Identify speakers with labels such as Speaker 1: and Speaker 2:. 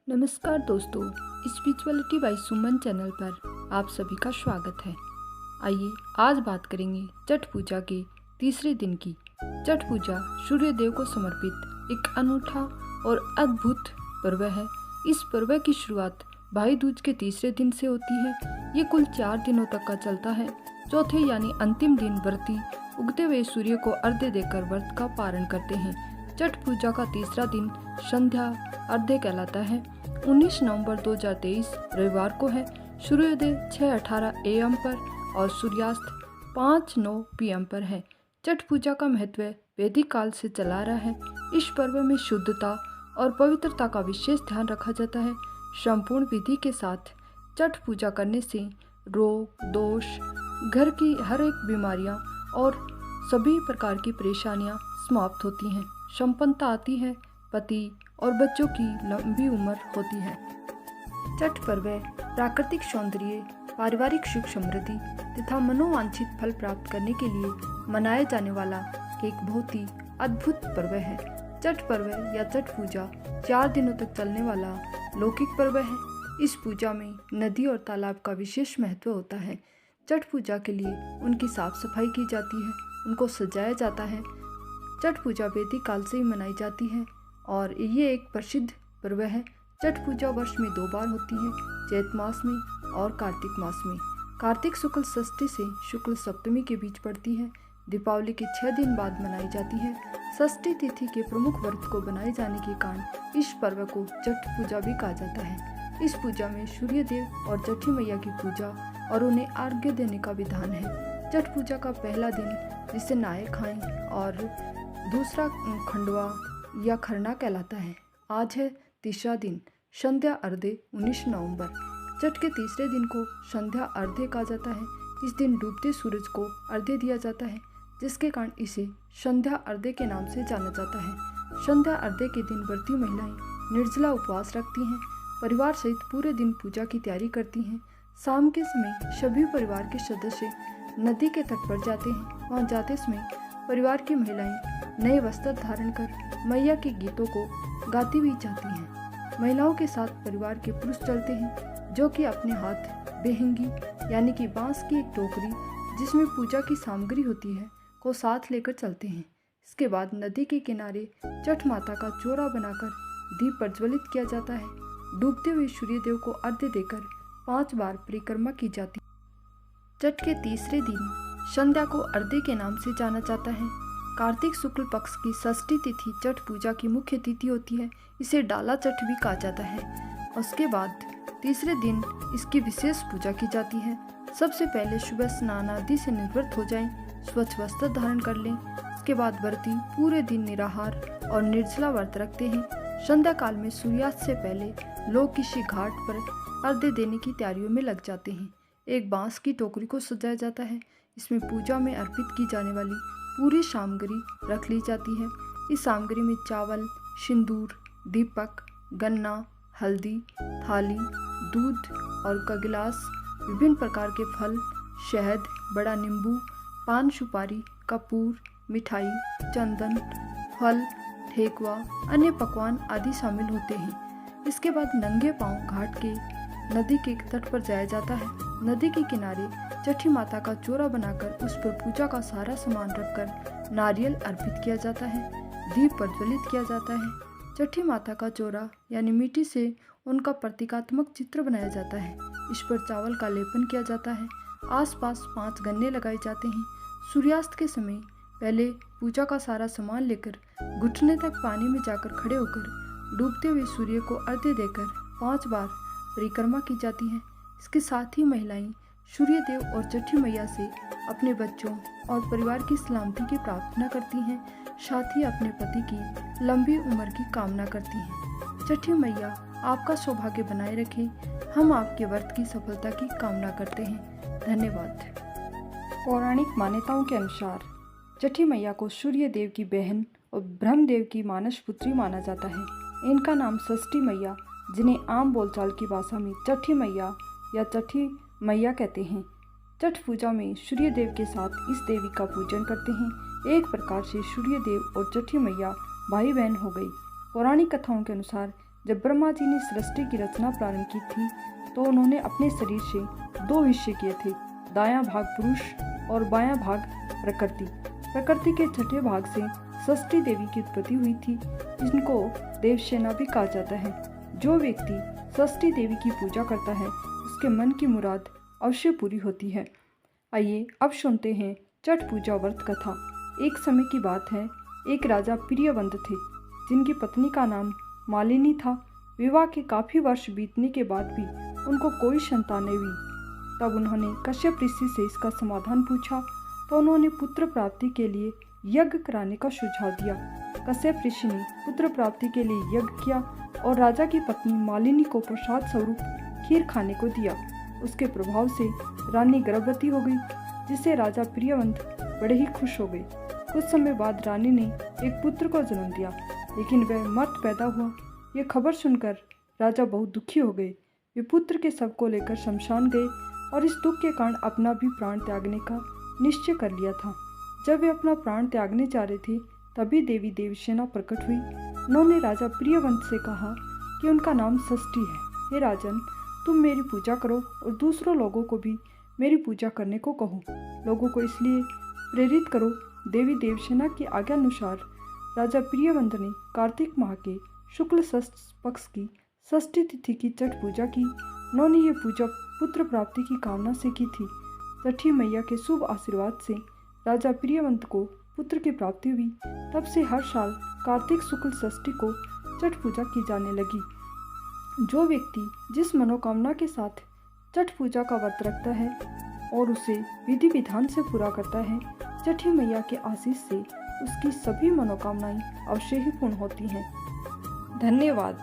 Speaker 1: नमस्कार दोस्तों, spirituality bye सुमन channel पर आप सभी का स्वागत है। आइए आज बात करेंगे छठ पूजा के तीसरे दिन की। छठ पूजा सूर्य देव को समर्पित एक अनूठा और अद्भुत पर्व है। इस पर्व की शुरुआत भाई दूज के तीसरे दिन से होती है। ये कुल 4 दिनों तक का चलता है। चौथे यानी अंतिम दिन व्रती उगते हुए सूर्य को अर्घ्य देकर व्रत का पारण करते हैं। छठ पूजा का तीसरा दिन संध्या अर्घ्य कहलाता है। 19 नवंबर 2023 रविवार को है। सूर्योदय 6:18 AM पर और सूर्यास्त 5:09 PM पर है। छठ पूजा का महत्व वैदिक काल से चला रहा है। इस पर्व में शुद्धता और पवित्रता का विशेष ध्यान रखा जाता है। संपूर्ण विधि के साथ छठ पूजा करने से रोग दोष, घर की हर एक बीमारियां और सभी प्रकार की परेशानियां समाप्त होती हैं। संपन्नता आती है, पति और बच्चों की लंबी उम्र होती है। छठ पर्व प्राकृतिक सौंदर्य, पारिवारिक सुख समृद्धि तथा मनोवांछित फल प्राप्त करने के लिए मनाया जाने वाला एक बहुत ही अद्भुत पर्व है। छठ पर्व या छठ पूजा 4 दिनों तक चलने वाला लौकिक पर्व है। इस पूजा में नदी और तालाब का विशेष महत्व होता है। छठ पूजा के लिए उनकी साफ सफाई की जाती है, उनको सजाया जाता है। छठ पूजा वैदिक काल से ही मनाई जाती है और ये एक प्रसिद्ध पर्व है। छठ पूजा वर्ष में 2 बार होती है, चैत मास में और कार्तिक मास में। कार्तिक शुक्ल षष्ठी से शुक्ल सप्तमी के बीच पड़ती है। दीपावली के 6 दिन बाद मनाई जाती है। षष्ठी तिथि के प्रमुख व्रत को बनाए जाने के कारण इस पर्व को छठ पूजा भी कहा जाता है। इस पूजा में सूर्य देव और छठी मैया की पूजा और उन्हें अर्घ्य देने का विधान है। छठ पूजा का पहला दिन जिसे नहाए खाएं और दूसरा खंडवा या खरना कहलाता है। आज है तीसरा दिन संध्या अर्घ्य 19 नवंबर। छठ के तीसरे दिन को संध्या अर्घ्य कहा जाता है। इस दिन डूबते सूरज को अर्घ्य दिया जाता है, जिसके कारण इसे संध्या अर्घ्य के नाम से जाना जाता है। संध्या अर्घ्य के दिन व्रती महिलाएं निर्जला उपवास रखती हैं, परिवार सहित पूरे दिन पूजा की तैयारी करती हैं। शाम के समय सभी परिवार के सदस्य नदी के तट पर जाते हैं। वहां जाते समय परिवार की महिलाएं नए वस्त्र धारण कर मैया के गीतों को गाती हुई जाती हैं। महिलाओं के साथ परिवार के पुरुष चलते हैं, जो कि अपने हाथ बेहंगी यानी कि बांस की एक टोकरी जिसमें पूजा की सामग्री होती है को साथ लेकर चलते हैं। इसके बाद नदी के किनारे छठ माता का चोरा बनाकर दीप प्रज्वलित किया जाता है। डूबते हुए सूर्य देव को अर्घ्य देकर 5 बार परिक्रमा की जाती है। छठ के तीसरे दिन संध्या को अर्घ्य के नाम से जाना जाता है। कार्तिक शुक्ल पक्ष की षष्ठी तिथि छठ पूजा की मुख्य तिथि होती है। इसे डाला छठ भी कहा जाता है। उसके बाद तीसरे दिन इसकी विशेष पूजा की जाती है। सबसे पहले सुबह स्नान आदि से निवृत्त हो जाएं, स्वच्छ वस्त्र धारण कर लें। इसके बाद व्रती पूरे दिन निराहार और निर्जला व्रत रखते हैं। संध्या काल में सूर्यास्त से पहले लोग किसी घाट पर अर्घ्य देने की तैयारियों में लग जाते हैं। एक बांस की टोकरी को सजाया जाता है। इसमें पूजा में अर्पित की जाने वाली पूरी सामग्री रख ली जाती है। इस सामग्री में चावल, सिंदूर, दीपक, गन्ना, हल्दी, थाली, दूध और का गिलास, विभिन्न प्रकार के फल, शहद, बड़ा नींबू, पान सुपारी, कपूर, मिठाई, चंदन, फल, ठेकुआ, अन्य पकवान आदि शामिल होते हैं। इसके बाद नंगे पांव घाट के नदी के तट पर जाया जाता है। नदी के किनारे छठी माता का चोरा बनाकर उस पर पूजा का सारा सामान रखकर नारियल अर्पित किया जाता है, दीप प्रज्वलित किया जाता है। छठी माता का चोरा यानी मिट्टी से उनका प्रतीकात्मक चित्र बनाया जाता है। इस पर चावल का लेपन किया जाता है। आसपास 5 गन्ने लगाए जाते हैं। सूर्यास्त के समय पहले पूजा का सारा सामान लेकर घुटने तक पानी में जाकर खड़े होकर डूबते हुए सूर्य को अर्घ्य देकर 5 बार परिक्रमा की जाती है। इसके साथ ही महिलाएं सूर्य देव और छठी मैया से अपने बच्चों और परिवार की सलामती की प्रार्थना करती हैं, साथ ही अपने पति की लंबी उम्र की कामना करती हैं। छठी मैया आपका सौभाग्य बनाए रखे। हम आपके व्रत की सफलता की कामना करते हैं। धन्यवाद। पौराणिक मान्यताओं के अनुसार छठी मैया को सूर्य देव की बहन और ब्रह्मदेव की मानस पुत्री माना जाता है। इनका नाम षष्ठी मैया, जिन्हें आम बोलचाल की भाषा में छठी मैया या छठी मैया कहते हैं। छठ पूजा में सूर्य देव के साथ इस देवी का पूजन करते हैं। एक प्रकार से सूर्य देव और छठी मैया भाई बहन हो गई। पौराणिक कथाओं के अनुसार जब ब्रह्मा जी ने सृष्टि की रचना प्रारंभ की थी तो उन्होंने अपने शरीर से 2 हिस्से किए थे, दायां भाग पुरुष और बायां भाग प्रकृति। प्रकृति के छठे भाग से षष्ठी देवी की उत्पत्ति हुई थी, जिनको देवसेना भी कहा जाता है। जो व्यक्ति षष्ठी देवी की पूजा करता है उसके मन की मुराद अवश्य पूरी होती है। आइए अब सुनते हैं छठ पूजा व्रत कथा। एक समय की बात है, एक राजा प्रियवंत थे जिनकी पत्नी का नाम मालिनी था। विवाह के काफ़ी वर्ष बीतने के बाद भी उनको कोई संतान नहीं हुई। तब उन्होंने कश्यप ऋषि से इसका समाधान पूछा तो उन्होंने पुत्र प्राप्ति के लिए यज्ञ कराने का सुझाव दिया। कश्यप ऋषि ने पुत्र प्राप्ति के लिए यज्ञ किया और राजा की पत्नी मालिनी को प्रसाद स्वरूप खीर खाने को दिया। उसके प्रभाव से रानी गर्भवती हो गई, जिससे राजा प्रियवंत बड़े ही खुश हो गए। कुछ समय बाद रानी ने एक पुत्र को जन्म दिया, लेकिन वह मर्द पैदा हुआ। ये खबर सुनकर राजा बहुत दुखी हो गए। वे पुत्र के शव को लेकर शमशान गए और इस दुख के कारण अपना भी प्राण त्यागने का निश्चय कर लिया था। जब वे अपना प्राण त्यागने जा रहे थे तभी देवी देवसेना प्रकट हुई। उन्होंने राजा प्रियवंत से कहा कि उनका नाम षष्ठी है। हे राजन, तुम मेरी पूजा करो और दूसरों लोगों को भी मेरी पूजा करने को कहो। लोगों को इसलिए प्रेरित करो। देवी देवसेना की आज्ञा अनुसार राजा प्रियवंत ने कार्तिक माह के शुक्ल पक्ष की षष्ठी तिथि की छठ पूजा की। उन्होंने ये पूजा पुत्र प्राप्ति की कामना से की थी। छठी मैया के शुभ आशीर्वाद से राजा प्रियवंत को पुत्र की प्राप्ति हुई। तब से हर साल कार्तिक शुक्ल षष्ठी को छठ पूजा की जाने लगी। जो व्यक्ति जिस मनोकामना के साथ छठ पूजा का व्रत रखता है और उसे विधि विधान से पूरा करता है, छठी मैया के आशीष से उसकी सभी मनोकामनाएं अवश्य ही पूर्ण होती हैं। धन्यवाद।